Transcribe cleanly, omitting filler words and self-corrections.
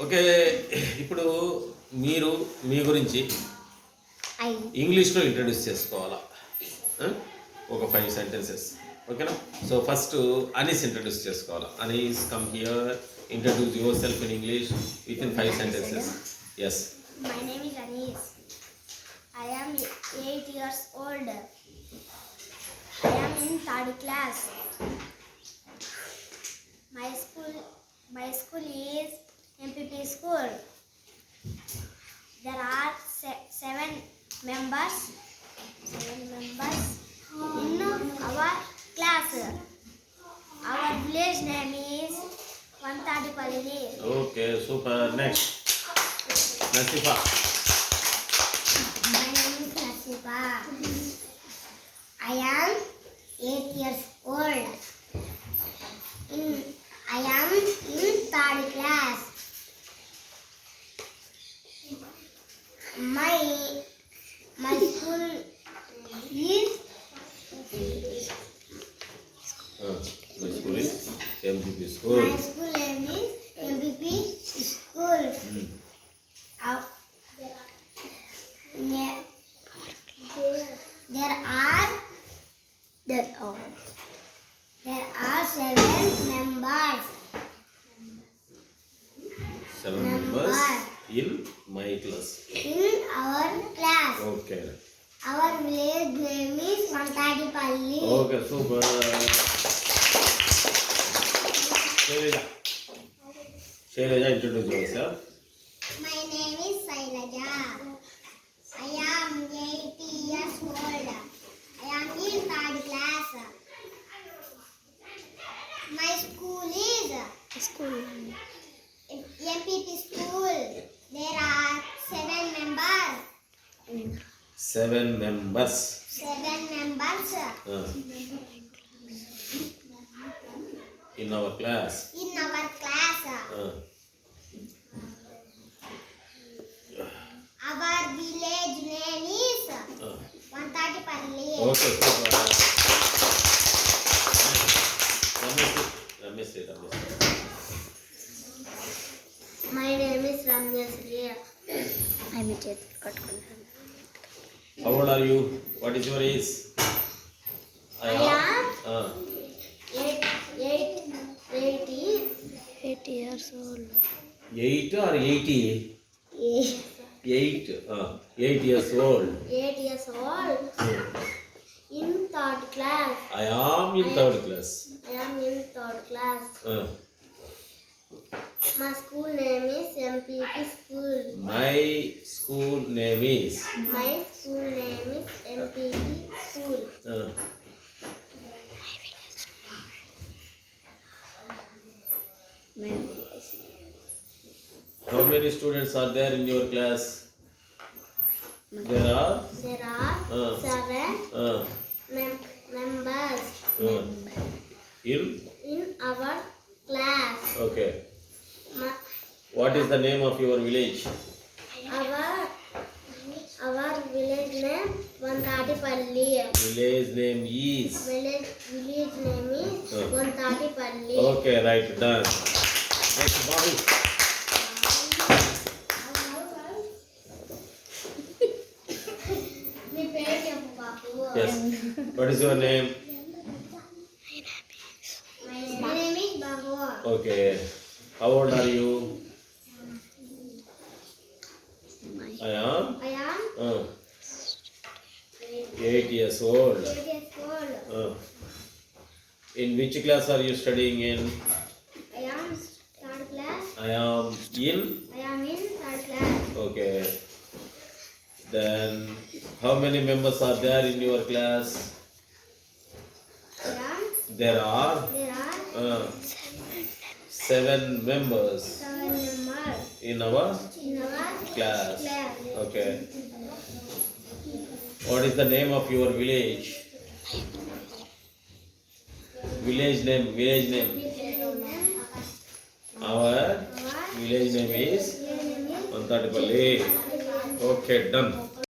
Okay, ఇప్పుడు మీరు మీ గురించి ఇంగ్లీష్లో ఇంట్రడ్యూస్ చేసుకోవాలా, ఒక 5 సెంటెన్సెస్. ఓకేనా? సో ఫస్ట్ అనీస్ ఇంట్రడ్యూస్ చేసుకోవాలా. Anees, come here, introduce yourself in English with in 5 sentences. Yes. My name is Anis. I am 8 years old. I am in 3rd class. My school is MPP school. There are 7 members in our class. Our village name is Vantadipalli. Okay, super. Next, Nasifa. My name is Nasifa. I am 8 years old. I am in 3rd class. My school is My school is MPP school. My school name is MPP school. There are 7 members. 7 members in my class. In our class. Okay. Our village name is Vantadipalli. Okay, super. Shailaja, introduce yourself. My name is Shailaja. I am 8 years old. I am in 3rd class. My school is MPP school. There are 7 members. 7 members. 7 members In our class. in our class. Our village name is Vantadipalli. Okay, super. Ramesh. My name is Ramyasri. I am How old are you? What is your age? I am 8 years old. 8 or 80? 8. 8 years old. 8 years old. In 3rd class. I am in 3rd class. I am in 3rd class. My school name is MPP school. My school name is. My school name is MPP school. How many students are there in your class? There are 7 members in our class. Okay. Ma- What is the name of your village? Our village name Vantadipalli. Village name is. Village name is Vantadipalli. Okay, right, done. Next, Bahu. మీ పేరు చెప్పు బాబు. Yes. What is your name? My name is Babu. Okay. How old are you? I am I am 8 years old. 8 years old. In which class are you studying in? I am 3rd class. I am in. I am in 3rd class. Okay. Then how many members are there in your class? There are 7 members 7 members in our in our class. class. Okay. What is the name of your village? Village name. Our village name is Vantadipalli. Okay, done.